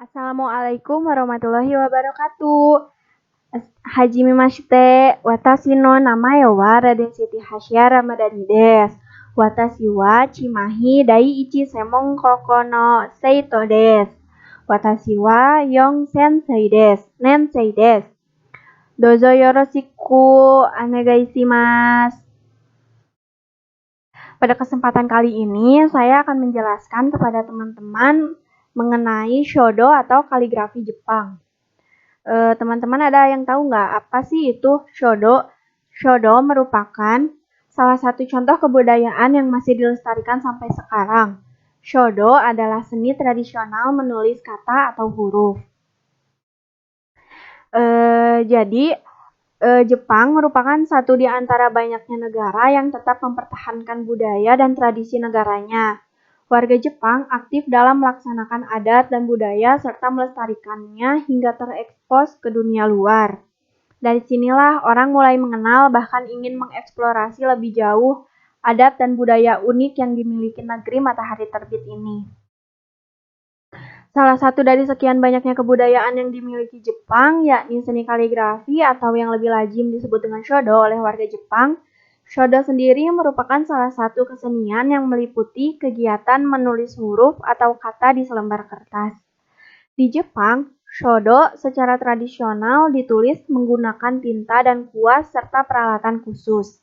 Assalamualaikum warahmatullahi wabarakatuh. Hajime mashite, watashi no namae wa Raden Siti Hasya Ramadhani desu. Watashi wa Chimahi Daiichi Semon Koko no Seito desu. Watashi wa Yong Sensei desu. Nensei desu. Dozo yoroshiku onegaishimasu. Pada kesempatan kali ini, saya akan menjelaskan kepada teman-teman mengenai shodo atau kaligrafi Jepang. Teman-teman ada yang tahu nggak apa sih itu shodo? Shodo merupakan salah satu contoh kebudayaan yang masih dilestarikan sampai sekarang. Shodo adalah seni tradisional menulis kata atau huruf. Jepang merupakan satu di antara banyaknya negara yang tetap mempertahankan budaya dan tradisi negaranya. Warga Jepang aktif dalam melaksanakan adat dan budaya serta melestarikannya hingga terekspos ke dunia luar. Dari sinilah orang mulai mengenal bahkan ingin mengeksplorasi lebih jauh adat dan budaya unik yang dimiliki negeri matahari terbit ini. Salah satu dari sekian banyaknya kebudayaan yang dimiliki Jepang, yakni seni kaligrafi atau yang lebih lazim disebut dengan shodo oleh warga Jepang. Shodo sendiri merupakan salah satu kesenian yang meliputi kegiatan menulis huruf atau kata di selembar kertas. Di Jepang, shodo secara tradisional ditulis menggunakan tinta dan kuas serta peralatan khusus.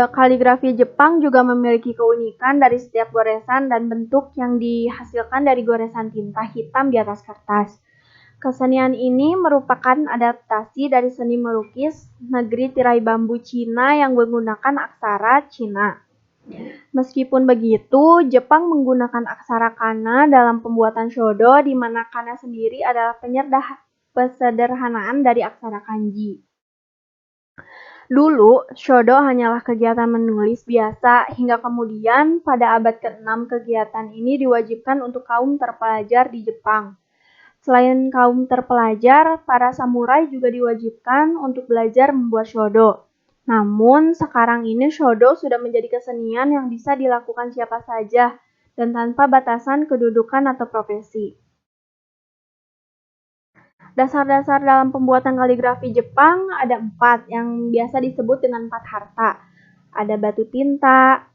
Kaligrafi Jepang juga memiliki keunikan dari setiap goresan dan bentuk yang dihasilkan dari goresan tinta hitam di atas kertas. Kesenian ini merupakan adaptasi dari seni melukis negeri tirai bambu Cina yang menggunakan aksara Cina. Meskipun begitu, Jepang menggunakan aksara kana dalam pembuatan shodo, di mana kana sendiri adalah pesederhanaan dari aksara kanji. Dulu, shodo hanyalah kegiatan menulis biasa, hingga kemudian pada abad ke-6 kegiatan ini diwajibkan untuk kaum terpelajar di Jepang. Selain kaum terpelajar, para samurai juga diwajibkan untuk belajar membuat shodo. Namun, sekarang ini shodo sudah menjadi kesenian yang bisa dilakukan siapa saja dan tanpa batasan kedudukan atau profesi. Dasar-dasar dalam pembuatan kaligrafi Jepang ada 4 yang biasa disebut dengan 4 harta. Ada batu tinta,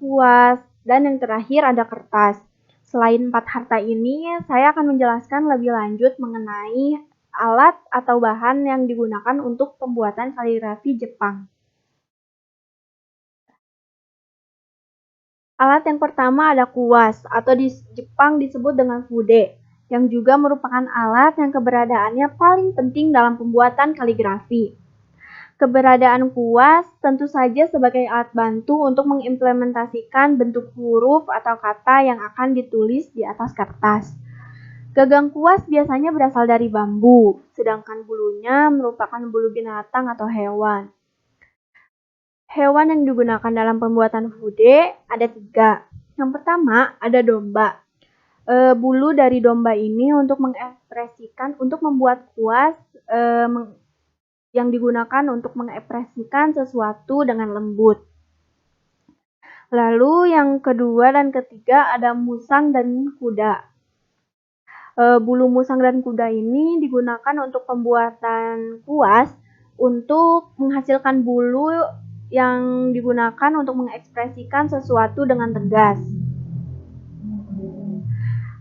kuas, dan yang terakhir ada kertas. Selain 4 harta ini, saya akan menjelaskan lebih lanjut mengenai alat atau bahan yang digunakan untuk pembuatan kaligrafi Jepang. Alat yang pertama ada kuas, atau di Jepang disebut dengan fude, yang juga merupakan alat yang keberadaannya paling penting dalam pembuatan kaligrafi. Keberadaan kuas tentu saja sebagai alat bantu untuk mengimplementasikan bentuk huruf atau kata yang akan ditulis di atas kertas. Gagang kuas biasanya berasal dari bambu, sedangkan bulunya merupakan bulu binatang atau hewan. Hewan yang digunakan dalam pembuatan fude ada 3. Yang pertama ada domba. Bulu dari domba ini untuk membuat kuas yang digunakan untuk mengekspresikan sesuatu dengan lembut. Lalu yang kedua dan ketiga ada musang dan kuda. Bulu musang dan kuda ini digunakan untuk pembuatan kuas untuk menghasilkan bulu yang digunakan untuk mengekspresikan sesuatu dengan tegas.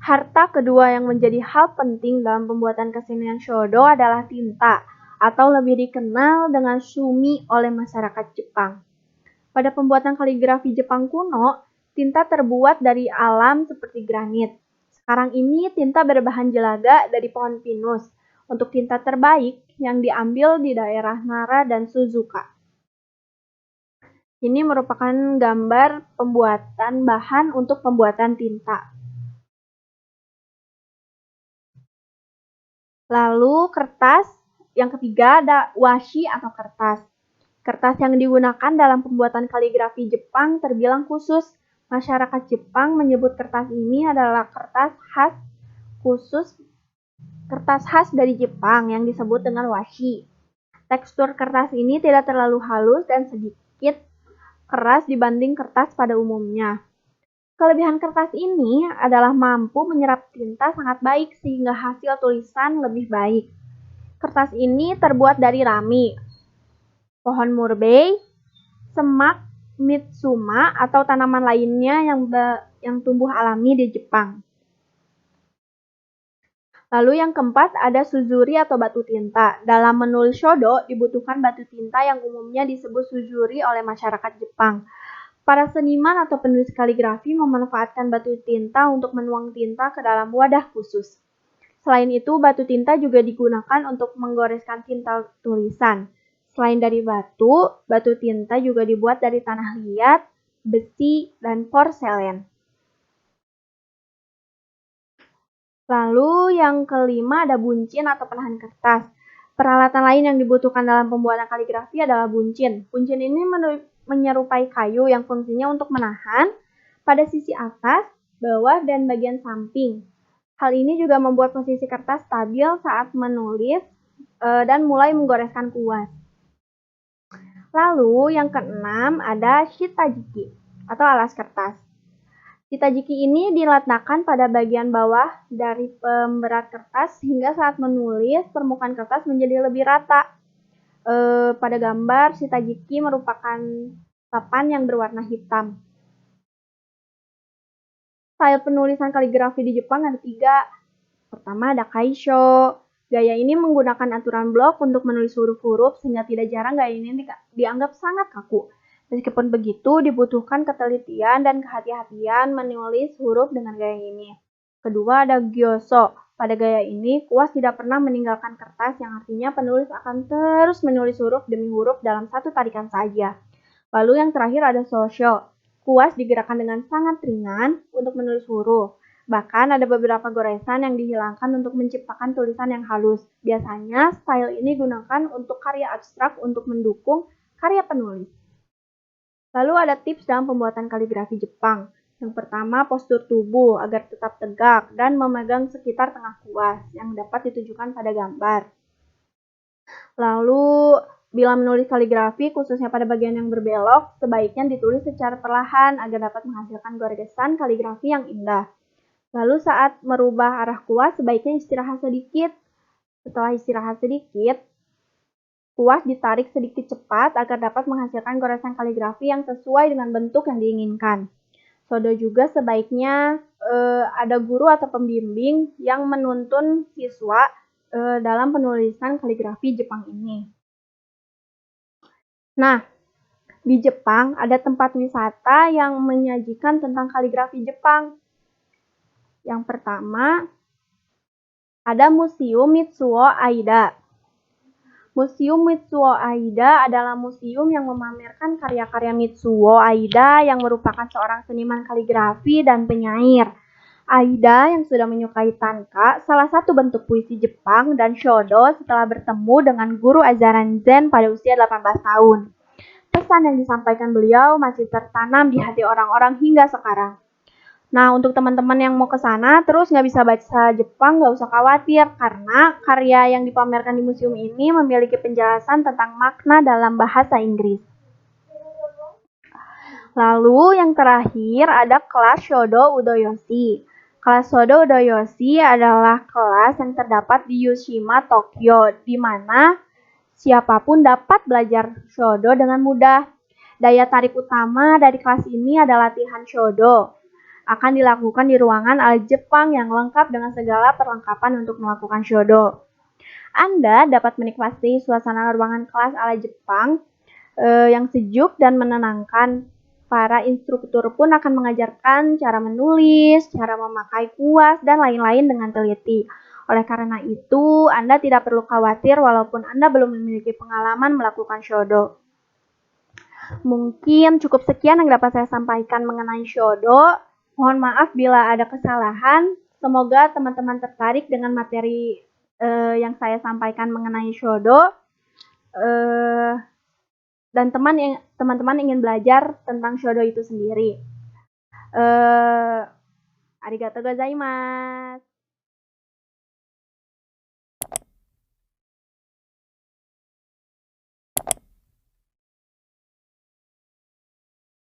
Harta kedua yang menjadi hal penting dalam pembuatan kesenian shodo adalah tinta, atau lebih dikenal dengan sumi oleh masyarakat Jepang. Pada pembuatan kaligrafi Jepang kuno, tinta terbuat dari alam seperti granit. Sekarang ini tinta berbahan jelaga dari pohon pinus. Untuk tinta terbaik yang diambil di daerah Nara dan Suzuka. Ini merupakan gambar pembuatan bahan untuk pembuatan tinta. Lalu kertas, yang ketiga ada washi atau kertas. Kertas yang digunakan dalam pembuatan kaligrafi Jepang terbilang khusus. Masyarakat Jepang menyebut kertas ini adalah kertas khas dari Jepang yang disebut dengan washi. Tekstur kertas ini tidak terlalu halus dan sedikit keras dibanding kertas pada umumnya. Kelebihan kertas ini adalah mampu menyerap tinta sangat baik sehingga hasil tulisan lebih baik. Kertas ini terbuat dari rami, pohon murbei, semak, mitsuma, atau tanaman lainnya yang tumbuh alami di Jepang. Lalu yang keempat ada suzuri atau batu tinta. Dalam menulis shodo dibutuhkan batu tinta yang umumnya disebut suzuri oleh masyarakat Jepang. Para seniman atau penulis kaligrafi memanfaatkan batu tinta untuk menuang tinta ke dalam wadah khusus. Selain itu, batu tinta juga digunakan untuk menggoreskan tinta tulisan. Selain dari batu, batu tinta juga dibuat dari tanah liat, besi, dan porselen. Lalu yang kelima ada buncin atau penahan kertas. Peralatan lain yang dibutuhkan dalam pembuatan kaligrafi adalah buncin. Buncin ini menyerupai kayu yang fungsinya untuk menahan pada sisi atas, bawah, dan bagian samping. Hal ini juga membuat posisi kertas stabil saat menulis dan mulai menggoreskan kuas. Lalu yang keenam ada shitajiki atau alas kertas. Shitajiki ini diletakkan pada bagian bawah dari pemberat kertas sehingga saat menulis permukaan kertas menjadi lebih rata. Pada gambar, shitajiki merupakan papan yang berwarna hitam. Style penulisan kaligrafi di Jepang ada 3. Pertama ada kaisho. Gaya ini menggunakan aturan blok untuk menulis huruf-huruf sehingga tidak jarang gaya ini dianggap sangat kaku. Meskipun begitu, dibutuhkan ketelitian dan kehati-hatian menulis huruf dengan gaya ini. Kedua ada gyoso. Pada gaya ini, kuas tidak pernah meninggalkan kertas yang artinya penulis akan terus menulis huruf demi huruf dalam satu tarikan saja. Lalu yang terakhir ada sosho. Kuas digerakkan dengan sangat ringan untuk menulis huruf. Bahkan ada beberapa goresan yang dihilangkan untuk menciptakan tulisan yang halus. Biasanya style ini digunakan untuk karya abstrak untuk mendukung karya penulis. Lalu ada tips dalam pembuatan kaligrafi Jepang. Yang pertama, postur tubuh agar tetap tegak dan memegang sekitar tengah kuas yang dapat ditujukan pada gambar. Lalu, bila menulis kaligrafi, khususnya pada bagian yang berbelok, sebaiknya ditulis secara perlahan agar dapat menghasilkan goresan kaligrafi yang indah. Lalu saat merubah arah kuas, sebaiknya istirahat sedikit. Setelah istirahat sedikit, kuas ditarik sedikit cepat agar dapat menghasilkan goresan kaligrafi yang sesuai dengan bentuk yang diinginkan. Shodo juga sebaiknya ada guru atau pembimbing yang menuntun siswa dalam penulisan kaligrafi Jepang ini. Nah, di Jepang ada tempat wisata yang menyajikan tentang kaligrafi Jepang. Yang pertama, ada Museum Mitsuo Aida. Museum Mitsuo Aida adalah museum yang memamerkan karya-karya Mitsuo Aida yang merupakan seorang seniman kaligrafi dan penyair. Aida yang sudah menyukai tanka, salah satu bentuk puisi Jepang, dan shodo setelah bertemu dengan guru ajaran Zen pada usia 18 tahun. Pesan yang disampaikan beliau masih tertanam di hati orang-orang hingga sekarang. Nah, untuk teman-teman yang mau ke sana terus nggak bisa baca Jepang, nggak usah khawatir karena karya yang dipamerkan di museum ini memiliki penjelasan tentang makna dalam bahasa Inggris. Lalu yang terakhir ada kelas Shodo Udoyoshi. Kelas Shodo Udoyoshi adalah kelas yang terdapat di Yushima, Tokyo, di mana siapapun dapat belajar Shodo dengan mudah. Daya tarik utama dari kelas ini adalah latihan Shodo. Akan dilakukan di ruangan ala Jepang yang lengkap dengan segala perlengkapan untuk melakukan shodo. Anda dapat menikmati suasana ruangan kelas ala Jepang yang sejuk dan menenangkan. Para instruktur pun akan mengajarkan cara menulis, cara memakai kuas, dan lain-lain dengan teliti. Oleh karena itu, Anda tidak perlu khawatir walaupun Anda belum memiliki pengalaman melakukan shodo. Mungkin cukup sekian yang dapat saya sampaikan mengenai shodo. Mohon maaf bila ada kesalahan. Semoga teman-teman tertarik dengan materi yang saya sampaikan mengenai shodo. Dan teman-teman ingin belajar tentang shodo itu sendiri. Arigatou gozaimasu.